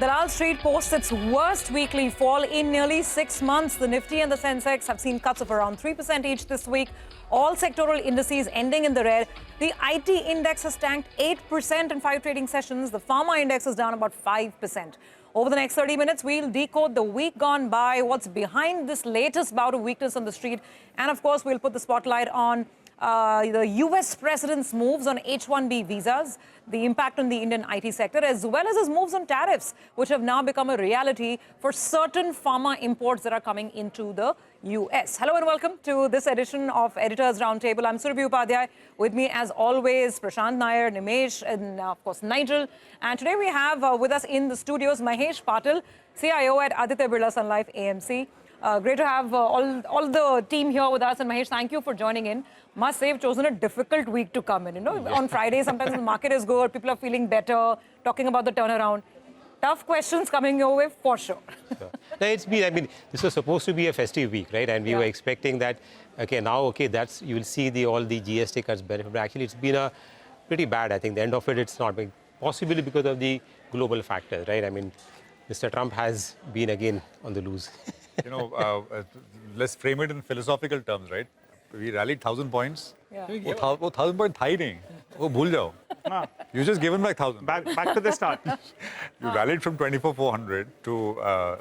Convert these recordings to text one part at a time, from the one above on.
The Wall Street posts its worst weekly fall in nearly 6 months. The Nifty and the Sensex have seen cuts of around 3% each this week. All sectoral indices ending in the red. The IT index has tanked 8% in 5 trading sessions. The pharma index is down about 5%. Over the next 30 minutes, we'll decode the week gone by, what's behind this latest bout of weakness on the street. And of course, we'll put the spotlight on the US president's moves on H-1B visas, the impact on the Indian IT sector, as well as his moves on tariffs, which have now become a reality for certain pharma imports that are coming into the US. Hello and welcome to this edition of Editors Roundtable. I'm Surabhi Upadhyay. With me, as always, Prashant Nair, Nimesh, and of course, Nigel. And today we have with us in the studios Mahesh Patil, CIO at Aditya Birla Sun Life AMC. Great to have all the team here with us. And Mahesh, thank you for joining in. Must say, you've chosen a difficult week to come in. You know, on Friday, sometimes the market is good, people are feeling better, talking about the turnaround. Tough questions coming your way, for sure. No, it's been, I mean, this was supposed to be a festive week, right? And we were expecting that, that's, you will see all the GST cuts benefit. But actually, it's been a pretty bad. I think the end of it, it's not been, possibly because of the global factors, right? I mean, Mr. Trump has been again on the loose. You know, let's frame it in philosophical terms, right? We rallied 1,000 points. Yeah. 1,000 point thai nahi. Oh, bhul jao. You just given back 1,000. Back to the start. You rallied from 24,400 to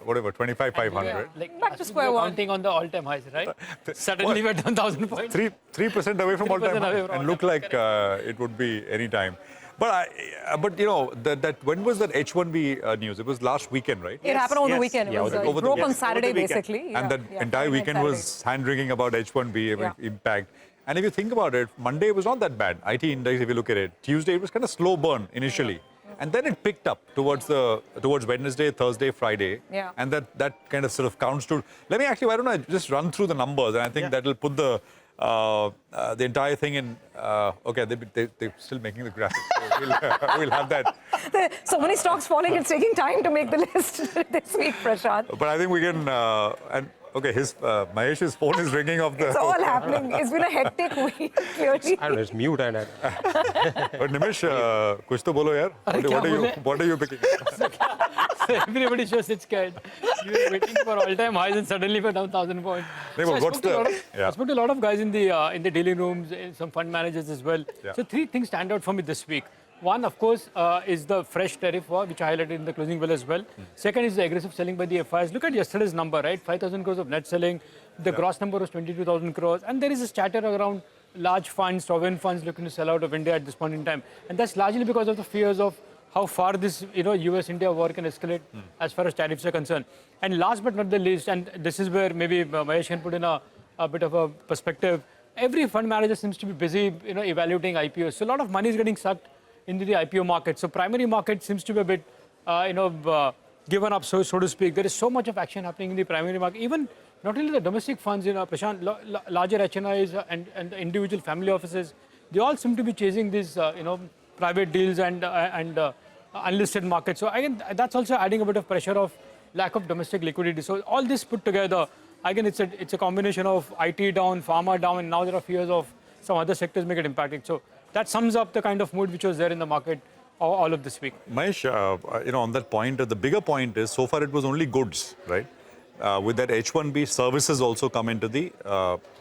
whatever 25,500. Like back to square one. Counting on the all-time highs, right? Suddenly we're down 1,000 points. 3% away from all-time high, and look like it would be any time. But you know that when was that H-1B news? It was last weekend, right? It happened over the weekend. Yeah, It broke on Saturday, basically. And that entire weekend was hand-wringing about H-1B impact. And if you think about it, Monday was not that bad. IT index, if you look at it. Tuesday, it was kind of slow burn initially. And then it picked up towards Wednesday, Thursday, Friday. Yeah. And that kind of sort of counts to... why don't I just run through the numbers? And I think that will put the entire thing in... they're still making the graphics. So we'll have that. So many stocks falling, it's taking time to make the list this week, Prashant. But I think we can... Mahesh's phone is ringing off the... It's all happening. It's been a hectic week, clearly. I don't know, it's mute and... But Nimesh, kuch to bolo yaar. What are you picking? So everybody just sits scared. You were waiting for all-time highs and suddenly we're down 1,000 points. I spoke to a lot of guys in the dealing rooms, some fund managers as well. Yeah. So 3 things stand out for me this week. One, of course, is the fresh tariff war, which I highlighted in the closing bell as well. Second is the aggressive selling by the FIs. Look at yesterday's number, right? 5,000 crores of net selling. The gross number was 22,000 crores. And there is a chatter around large funds, sovereign funds looking to sell out of India at this point in time. And that's largely because of the fears of how far this US-India war can escalate as far as tariffs are concerned. And last but not the least, and this is where maybe Mahesh can put in a bit of a perspective, every fund manager seems to be busy evaluating IPOs. So a lot of money is getting sucked into the IPO market. So primary market seems to be a bit, given up, so to speak. There is so much of action happening in the primary market. Even not only the domestic funds, Prashant, larger HNIs and the individual family offices, they all seem to be chasing these, private deals and unlisted markets. So again, that's also adding a bit of pressure of lack of domestic liquidity. So all this put together, again, it's a combination of IT down, pharma down, and now there are fears of some other sectors may get impacted. So that sums up the kind of mood which was there in the market all of this week. Mahesh, on that point, the bigger point is so far it was only goods, right? With that H-1B, services also come into the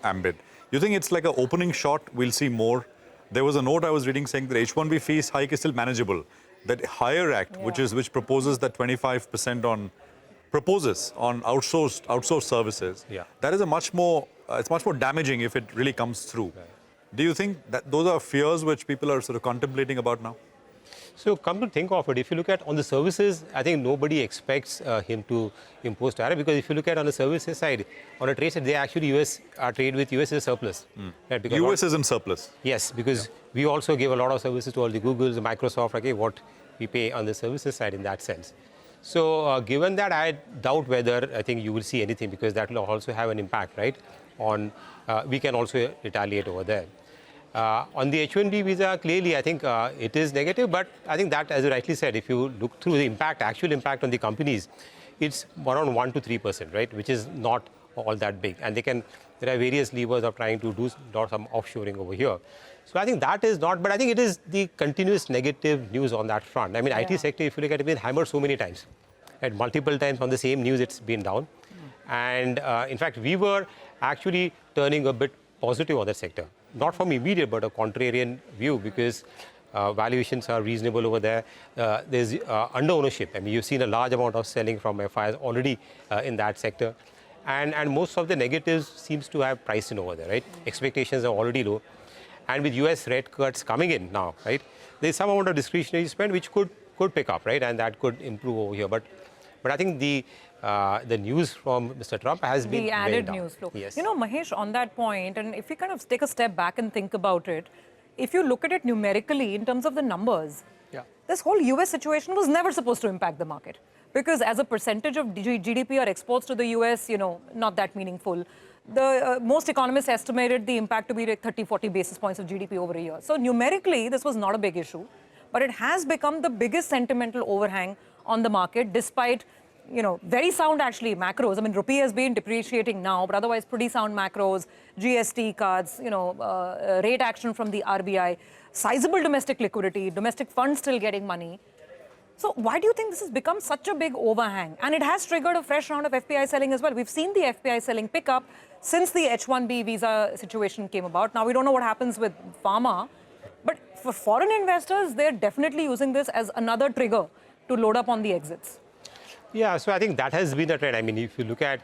ambit. You think it's like an opening shot? We'll see more. There was a note I was reading saying that H-1B fees hike is still manageable. That Hire Act, which proposes that 25% on outsourced services, that is much more damaging if it really comes through. Right. Do you think that those are fears which people are sort of contemplating about now? So come to think of it, if you look at on the services, I think nobody expects him to impose tariff, because if you look at on the services side, on a trade side, they actually trade with US is a surplus. Right? US is in surplus. Yes, because we also give a lot of services to all the Googles, the Microsoft, what we pay on the services side in that sense. So given that, I doubt whether I think you will see anything, because that will also have an impact, right? On we can also retaliate over there. On the H-1B visa, clearly, I think it is negative, but I think that, as you rightly said, if you look through the actual impact on the companies, it's around 1 to 3%, right? Which is not all that big. And there are various levers of trying to do some offshoring over here. So I think that is not, but I think it is the continuous negative news on that front. I mean, IT sector, if you look at it, it's been hammered so many times. At multiple times on the same news, it's been down. And in fact, we were actually turning a bit positive on that sector. Not from immediate, but a contrarian view, because valuations are reasonable over there. There's under ownership. I mean, you've seen a large amount of selling from FIs already in that sector. And most of the negatives seems to have priced in over there, right? Expectations are already low. And with US rate cuts coming in now, right, there's some amount of discretionary spend which could pick up, right? And that could improve over here. But I think the news from Mr. Trump has been the added news flow. Yes. You know, Mahesh, on that point, and if we kind of take a step back and think about it, if you look at it numerically in terms of the numbers, this whole US situation was never supposed to impact the market. Because as a percentage of GDP or exports to the US, you know, not that meaningful. The most economists estimated the impact to be like 30, 40 basis points of GDP over a year. So numerically, this was not a big issue. But it has become the biggest sentimental overhang on the market, despite, you know, very sound actually macros. I mean, rupee has been depreciating now, but otherwise pretty sound macros, GST cuts, you know, rate action from the RBI, sizable domestic liquidity, domestic funds still getting money. So why do you think this has become such a big overhang? And it has triggered a fresh round of FPI selling as well. We've seen the FPI selling pick up since the H-1B visa situation came about. Now, we don't know what happens with pharma, but for foreign investors, they're definitely using this as another trigger to load up on the exits. Yeah, so I think that has been a trend. I mean, if you look at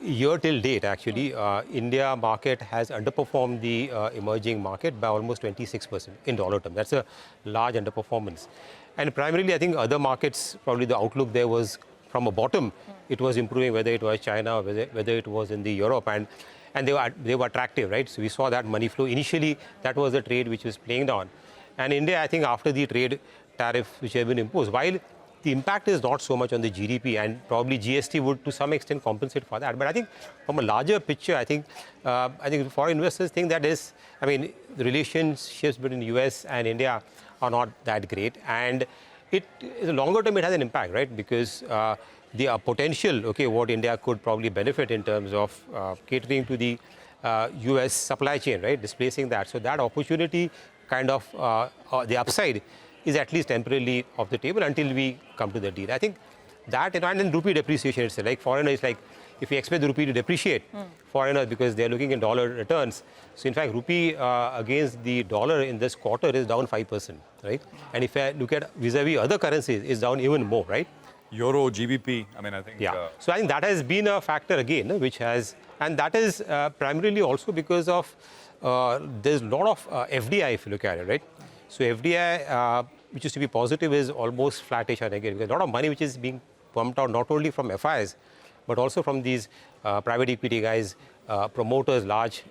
year till date, actually, India market has underperformed the emerging market by almost 26% in dollar terms. That's a large underperformance. And primarily, I think other markets, probably the outlook there was from a bottom, it was improving, whether it was China or whether it was in the Europe, and they were attractive, right? So we saw that money flow. Initially, that was the trade which was playing down. And India, I think after the trade tariffs which have been imposed, while the impact is not so much on the GDP, and probably GST would to some extent compensate for that. But I think from a larger picture, I think foreign investors think that is, I mean, the relationships between the US and India are not that great. And in the longer term, it has an impact, right? Because the potential, okay, what India could probably benefit in terms of catering to the US supply chain, right? Displacing that. So that opportunity kind of, the upside is at least temporarily off the table until we come to the deal. I think that, and then rupee depreciation itself, like foreigners, like if we expect the rupee to depreciate, foreigners, because they're looking at dollar returns. So in fact, rupee against the dollar in this quarter is down 5%, right? And if I look at vis-a-vis other currencies, it's down even more, right? Euro, GBP, I mean, I think... Yeah. So I think that has been a factor again, which has, and that is primarily also because of, there's a lot of FDI, if you look at it, right? So FDI, which used to be positive, is almost flattish or negative. There's a lot of money which is being pumped out not only from FIs, but also from these private equity guys, promoters, large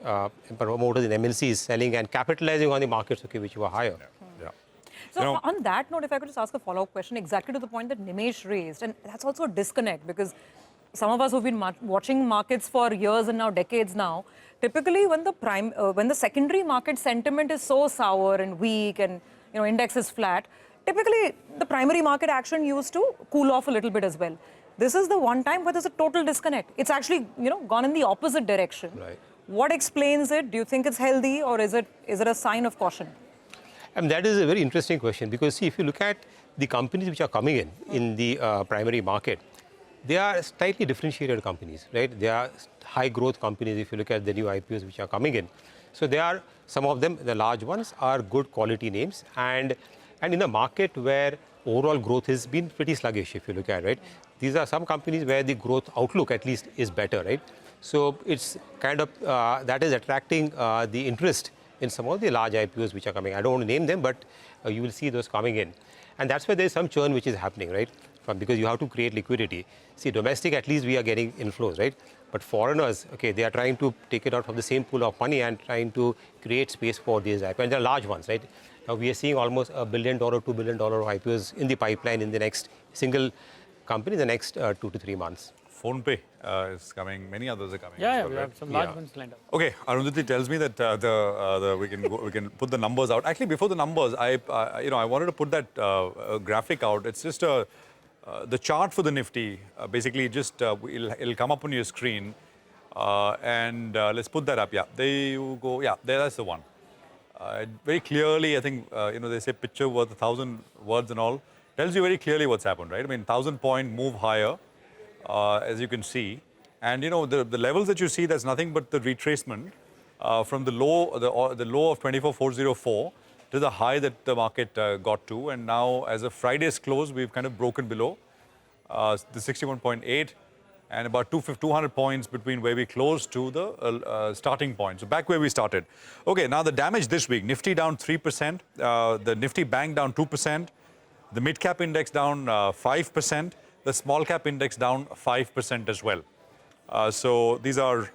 promoters in MNCs selling and capitalizing on the markets, okay, which were higher. Yeah. So on that note, if I could just ask a follow-up question exactly to the point that Nimesh raised, and that's also a disconnect, because some of us who've been watching markets for years and now decades now, typically when the secondary market sentiment is so sour and weak and, you know, index is flat, typically the primary market action used to cool off a little bit as well. This is the one time where there's a total disconnect. It's actually, you know, gone in the opposite direction. Right. What explains it? Do you think it's healthy, or is it a sign of caution? And that is a very interesting question, because see, if you look at the companies which are coming in the primary market, they are slightly differentiated companies, right? They are high growth companies if you look at the new IPOs which are coming in. So they are, some of them, the large ones, are good quality names, and in a market where overall growth has been pretty sluggish, if you look at it, right? These are some companies where the growth outlook at least is better, right? So it's kind of, that is attracting the interest in some of the large IPOs which are coming. I don't want to name them, but you will see those coming in. And that's where there's some churn which is happening, right? Because you have to create liquidity. See, domestic, at least we are getting inflows, right? But foreigners, okay, they are trying to take it out from the same pool of money and trying to create space for these IPOs. And they're large ones, right? Now we are seeing almost $1 billion, $2 billion IPOs in the pipeline in the next single company in the next 2 to 3 months. PhonePe is coming. Many others are coming. Yeah, we have some large ones lined up. Okay, Arundhati tells me that we can put the numbers out. Actually, before the numbers, I wanted to put that graphic out. It's just the chart for the Nifty. Basically, just it'll come up on your screen, and let's put that up. Yeah, there you go. Yeah, that's the one. Very clearly, I think they say picture worth 1,000 words and all. tells you very clearly what's happened, right? I mean, 1,000-point move higher, as you can see. And, you know, the levels that you see, that's nothing but the retracement from the low of 24,404 to the high that the market got to. And now, as of Friday's close, we've kind of broken below the 61.8 and about 200 points between where we closed to the starting point. So back where we started. Okay, now the damage this week, Nifty down 3%, the Nifty Bank down 2%, the mid-cap index down 5%, the small-cap index down 5% as well. So these are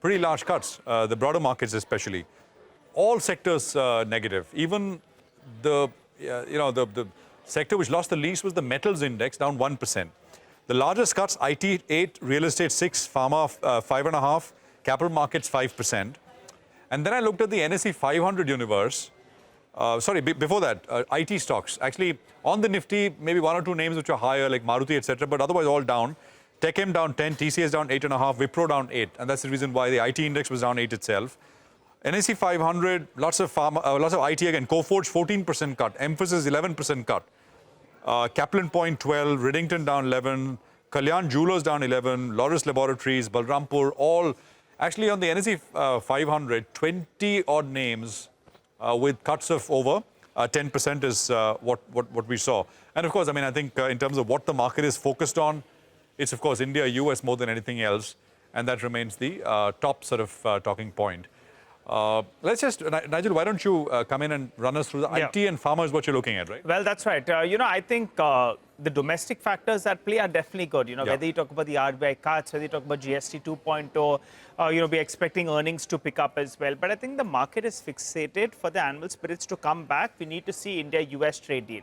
pretty large cuts, the broader markets especially. All sectors negative. Even the sector which lost the least was the metals index, down 1%. The largest cuts, IT 8, real estate 6, pharma 5.5, capital markets 5%. And then I looked at the NSE 500 universe. Before that, IT stocks. Actually, on the Nifty, maybe one or two names which are higher, like Maruti, etc., but otherwise all down. TechM down 10, TCS down 8.5, Wipro down 8, and that's the reason why the IT index was down 8 itself. NSE 500, lots of pharma, lots of IT again. Coforge 14% cut, Emphasis 11% cut. Kaplan Point 12, Riddington down 11, Kalyan Jewelers down 11, Loris Laboratories, Balrampur, all actually on the NSE 500, 20 odd names with cuts of over 10% is what we saw. And of course, I mean, I think in terms of what the market is focused on, it's of course India, US more than anything else, and that remains the top sort of talking point. Let's just, Nigel, why don't you come in and run us through the IT and Pharma is what you're looking at, right? Well, that's right. I think the domestic factors at play are definitely good. Whether you talk about the RBI cuts, whether you talk about GST 2.0, we're expecting earnings to pick up as well. But I think the market is fixated for the animal spirits to come back. We need to see India-US trade deal.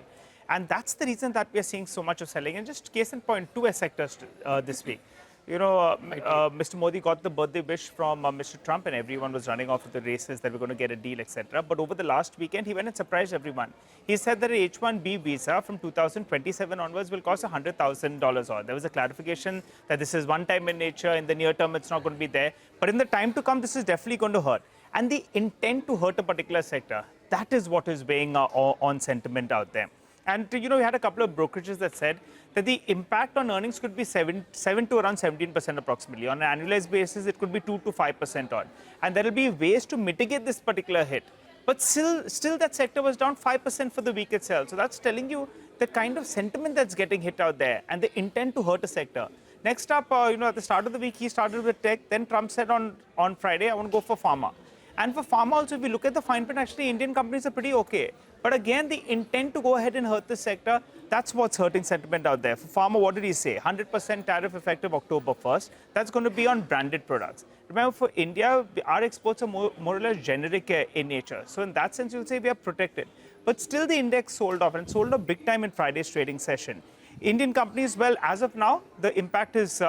And that's the reason that we are seeing so much of selling. And just case in point, two sectors this week. Mr. Modi got the birthday wish from Mr. Trump, and everyone was running off with the races that we're going to get a deal, etc. But over the last weekend, he went and surprised everyone. He said that an H-1B visa from 2027 onwards will cost $100,000 odd. There was a clarification that this is one-time in nature. In the near term, it's not going to be there. But in the time to come, this is definitely going to hurt. And the intent to hurt a particular sector, that is what is weighing on sentiment out there. And, we had a couple of brokerages that said that the impact on earnings could be 7 to around 17% approximately. On an annualized basis, it could be 2 to 5% odd. And there will be ways to mitigate this particular hit. But still that sector was down 5% for the week itself. So that's telling you the kind of sentiment that's getting hit out there and the intent to hurt a sector. Next up, at the start of the week, he started with tech. Then Trump said on Friday, I want to go for pharma. And for pharma also, if we look at the fine print, actually Indian companies are pretty okay. But again, the intent to go ahead and hurt this sector, that's what's hurting sentiment out there. For pharma, what did he say? 100% tariff effective October 1st. That's going to be on branded products. Remember, for India, our exports are more or less generic in nature. So in that sense, you'll say we are protected. But still the index sold off, and sold off big time in Friday's trading session. Indian companies, well, as of now, the impact is,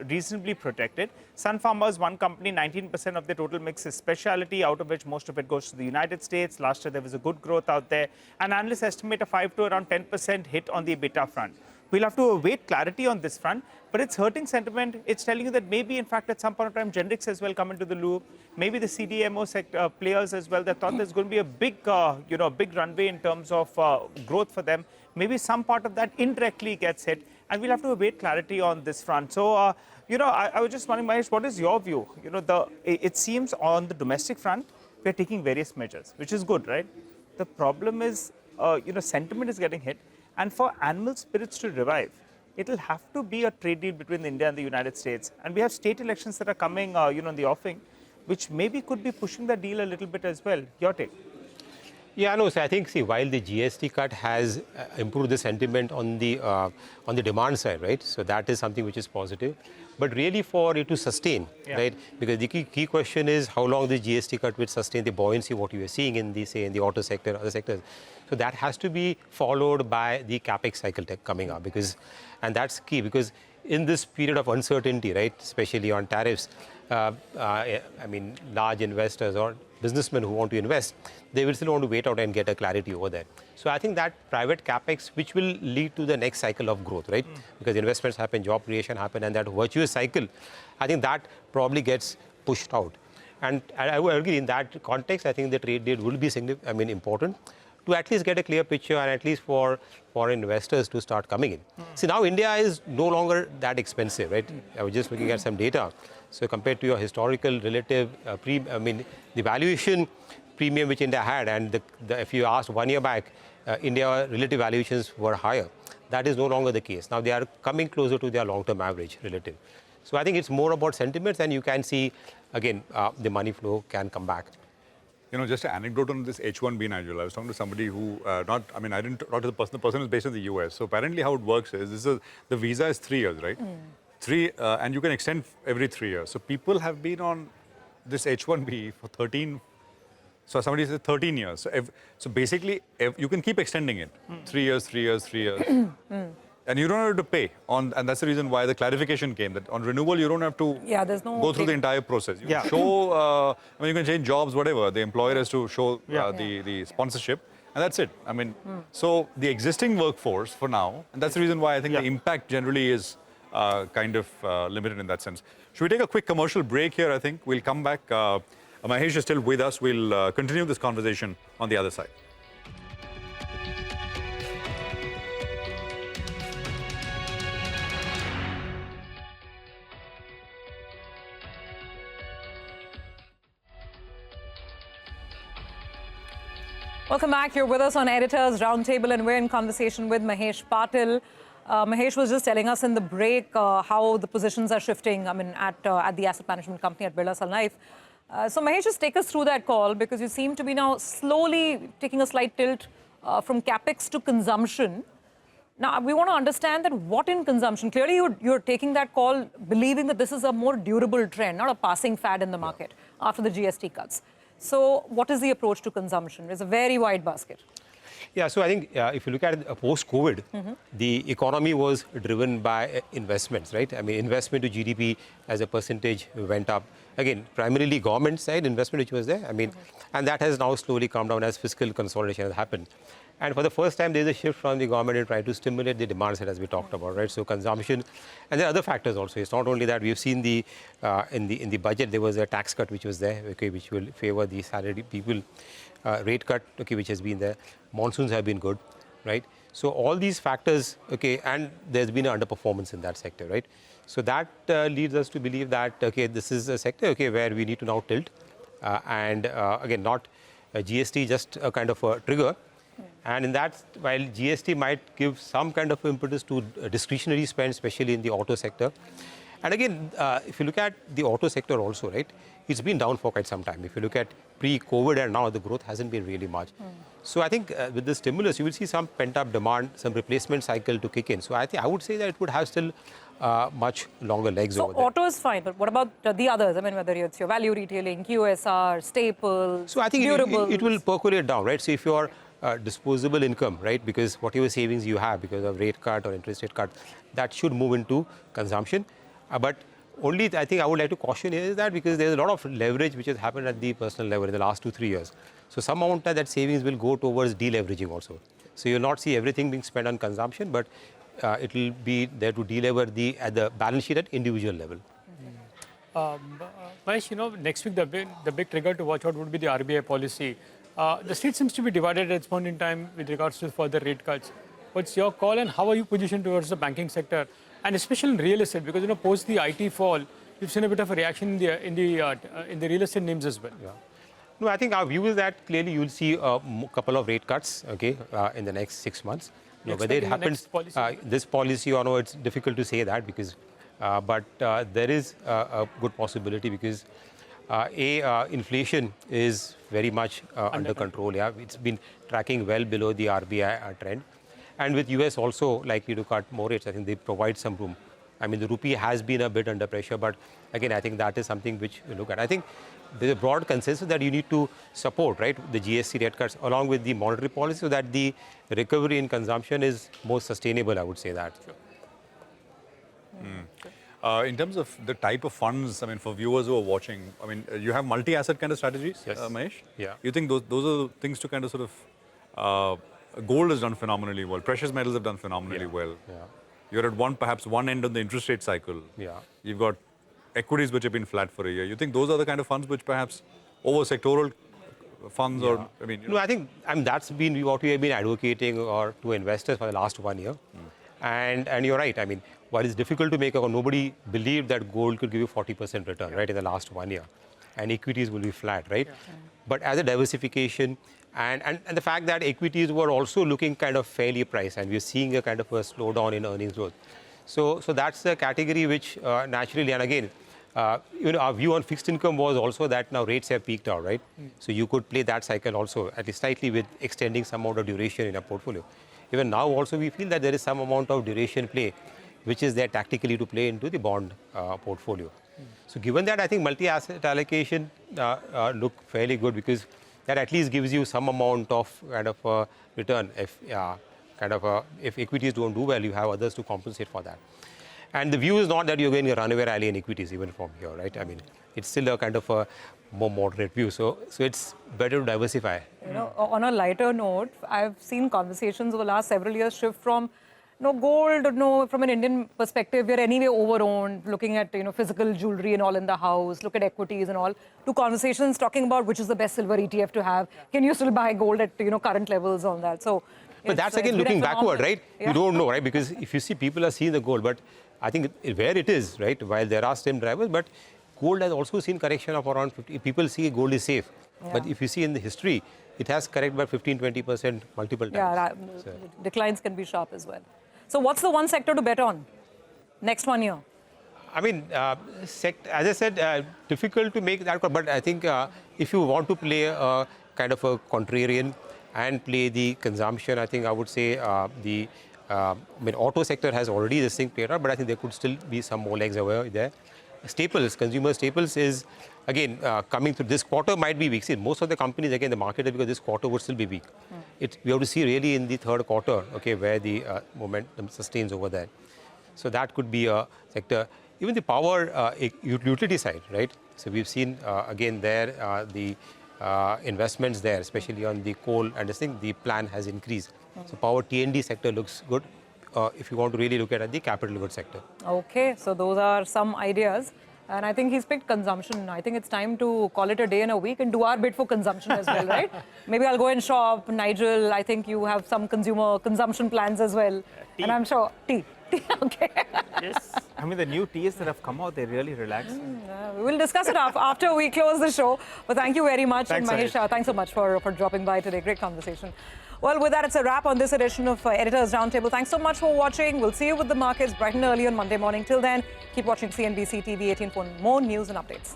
reasonably protected. Sun Pharma is one company, 19% of the total mix is specialty, out of which most of it goes to the United States. Last year, there was a good growth out there. And analysts estimate a 5 to around 10% hit on the EBITDA front. We'll have to await clarity on this front, but it's hurting sentiment. It's telling you that maybe, in fact, at some point of time, generics as well come into the loop. Maybe the CDMO sector players as well. They thought there's going to be a big, big runway in terms of growth for them. Maybe some part of that indirectly gets hit, and we'll have to await clarity on this front. So, I was just wondering, Mahesh, what is your view? It seems on the domestic front, we're taking various measures, which is good, right? The problem is, sentiment is getting hit. And for animal spirits to revive, it'll have to be a trade deal between India and the United States. And we have state elections that are coming, in the offing, which maybe could be pushing the deal a little bit as well. Your take? Yeah, no. So I think, while the GST cut has improved the sentiment on the demand side, right? So that is something which is positive. But really, for it to sustain, right? Because the key question is how long the GST cut will sustain the buoyancy what you are seeing in the auto sector, other sectors. So that has to be followed by the capex cycle coming up, and that's key, because in this period of uncertainty, right, especially on tariffs, large investors or businessmen who want to invest, they will still want to wait out and get a clarity over there. So I think that private capex, which will lead to the next cycle of growth, right? Because investments happen, job creation happen, and that virtuous cycle, I think that probably gets pushed out. And I would agree in that context, I think the trade deal will be important. to at least get a clear picture and at least for foreign investors to start coming in. See, now India is no longer that expensive, right? I was just looking at some data. So compared to your historical relative, the valuation premium which India had, and if you asked 1 year back, India relative valuations were higher. That is no longer the case. Now they are coming closer to their long-term average relative. So I think it's more about sentiments, and you can see, again, the money flow can come back. You know, just an anecdote on this H-1B, Nigel. I was talking to somebody who, I didn't talk to the person is based in the US. So apparently how it works is, the visa is 3 years, right? And you can extend every 3 years. So people have been on this H-1B for 13, so somebody said 13 years. So basically, you can keep extending it. 3 years, 3 years, 3 years. And you don't have to pay and that's the reason why the clarification came that on renewal you don't have to go through the entire process. You show, you can change jobs, whatever. The employer has to show the sponsorship, and that's it. So the existing workforce for now, and that's the reason why I think the impact generally is kind of limited in that sense. Should we take a quick commercial break here? I think we'll come back. Mahesh is still with us. We'll continue this conversation on the other side. Welcome back. You're with us on Editors Roundtable, and we're in conversation with Mahesh Patil. Mahesh was just telling us in the break how the positions are shifting. At the asset management company at Birla Sun Life. So Mahesh, just take us through that call, because you seem to be now slowly taking a slight tilt from capex to consumption. Now we want to understand that what in consumption. Clearly, you're taking that call, believing that this is a more durable trend, not a passing fad in the market after the GST cuts. So what is the approach to consumption? It's a very wide basket. Yeah, so I think if you look at it, post-COVID, the economy was driven by investments, right? Investment to GDP as a percentage went up. Again, primarily government side investment which was there. And that has now slowly come down as fiscal consolidation has happened. And for the first time, there's a shift from the government in trying to stimulate the demand side, as we talked about, right? So consumption, and there are other factors also. It's not only that. We've seen in the budget there was a tax cut which was there, which will favor the salaried people, rate cut, which has been there. Monsoons have been good, right? So all these factors, and there's been an underperformance in that sector, right? So that leads us to believe that this is a sector where we need to now tilt, and again, not a GST, just a kind of a trigger. And in that, while GST might give some kind of impetus to discretionary spend, especially in the auto sector. And again, if you look at the auto sector also, right, it's been down for quite some time. If you look at pre-COVID and now, the growth hasn't been really much. So I think with the stimulus, you will see some pent-up demand, some replacement cycle to kick in. So I would say that it would have still much longer legs over there. So auto is fine, but what about the others? Whether it's your value retailing, QSR, staples, so I think durables. it will percolate down, right? So if your disposable income, right, because whatever savings you have because of rate cut or interest rate cut, that should move into consumption. But only I think I would like to caution here is that because there's a lot of leverage which has happened at the personal level in the last 2-3 years. So some amount of that savings will go towards deleveraging also. So you'll not see everything being spent on consumption, but it will be there to delever at the balance sheet at individual level. Mahesh, next week the big trigger to watch out would be the RBI policy. The street seems to be divided at this point in time with regards to further rate cuts. What's your call, and how are you positioned towards the banking sector, and especially in real estate? Because post the IT fall, you've seen a bit of a reaction in the real estate names as well. Yeah. No, I think our view is that clearly you'll see a couple of rate cuts, in the next 6 months. Whether it happens, this policy or no, it's difficult to say that because, but there is a good possibility because. Inflation is very much under control. Yeah, it's been tracking well below the RBI trend, and with US also likely to cut more rates. I think they provide some room. The rupee has been a bit under pressure, but again, I think that is something which we look at. I think there's a broad consensus that you need to support, right, the GST rate cuts along with the monetary policy, so that the recovery in consumption is more sustainable. I would say that. Sure. In terms of the type of funds, for viewers who are watching, you have multi-asset kind of strategies, yes. Mahesh? Yeah. You think those are things to kind of sort of, gold has done phenomenally well, precious metals have done phenomenally well. Yeah. You're at perhaps one end of the interest rate cycle. Yeah. You've got equities which have been flat for a year. You think those are the kind of funds which perhaps over sectoral funds or, I mean, No, I think that's been what we have been advocating to investors for the last 1 year. And you're right. I mean, while it's difficult to make a call, nobody believed that gold could give you 40% return, right, in the last 1 year. And equities will be flat, right? But as a diversification, and the fact that equities were also looking kind of fairly priced, and we're seeing a kind of a slowdown in earnings growth. So that's the category which naturally, and again, our view on fixed income was also that now rates have peaked out, right? So you could play that cycle also, at least slightly, with extending some amount of duration in a portfolio. Even now also we feel that there is some amount of duration play, which is there tactically to play into the bond portfolio. So given that, I think multi-asset allocation look fairly good, because that at least gives you some amount of kind of return. If if equities don't do well, you have others to compensate for that. And the view is not that you're going to runaway rally in equities even from here, right? I mean, it's still a kind of a more moderate view. So it's better to diversify. You know, on a lighter note, I've seen conversations over the last several years shift from gold, from an Indian perspective, we're anyway over-owned, looking at, physical jewelry and all in the house, look at equities and all, to conversations talking about which is the best silver ETF to have. Can you still buy gold at, current levels on that? So, but that's again looking backward, right? Yeah. You don't know, right? Because if you see, people are seeing the gold, but I think where it is, right, while there are same drivers, but gold has also seen correction of around 50. People see gold is safe. Yeah. But if you see in the history, it has corrected by 15-20% multiple times. Yeah, declines can be sharp as well. So what's the one sector to bet on next 1 year? I mean, as I said, difficult to make that call, but I think if you want to play a kind of a contrarian and play the consumption, I think I would say auto sector has already this thing played out, but I think there could still be some more legs over there. Staples, consumer staples is, again, coming through this quarter might be weak. See, most of the companies, again, the market, because this quarter would still be weak. We have to see really in the third quarter, okay, where the momentum sustains over there. So that could be a sector. Even the power utility side, right? So we've seen, again, there, the investments there, especially on the coal, and I think the plan has increased. So power T&D sector looks good. If you want to really look at the capital goods sector. Okay, so those are some ideas. And I think he's picked consumption. I think it's time to call it a day and a week and do our bit for consumption as well, right? Maybe I'll go and shop. Nigel, I think you have some consumer consumption plans as well. And I'm sure, tea. Okay. Yes. I mean, the new teas that have come out, they're really relaxing. We'll discuss it after we close the show. But thank you very much. Thanks, and Mahesh, thanks so much for dropping by today. Great conversation. Well, with that, it's a wrap on this edition of Editor's Roundtable. Thanks so much for watching. We'll see you with the markets bright and early on Monday morning. Till then, keep watching CNBC TV18 for more news and updates.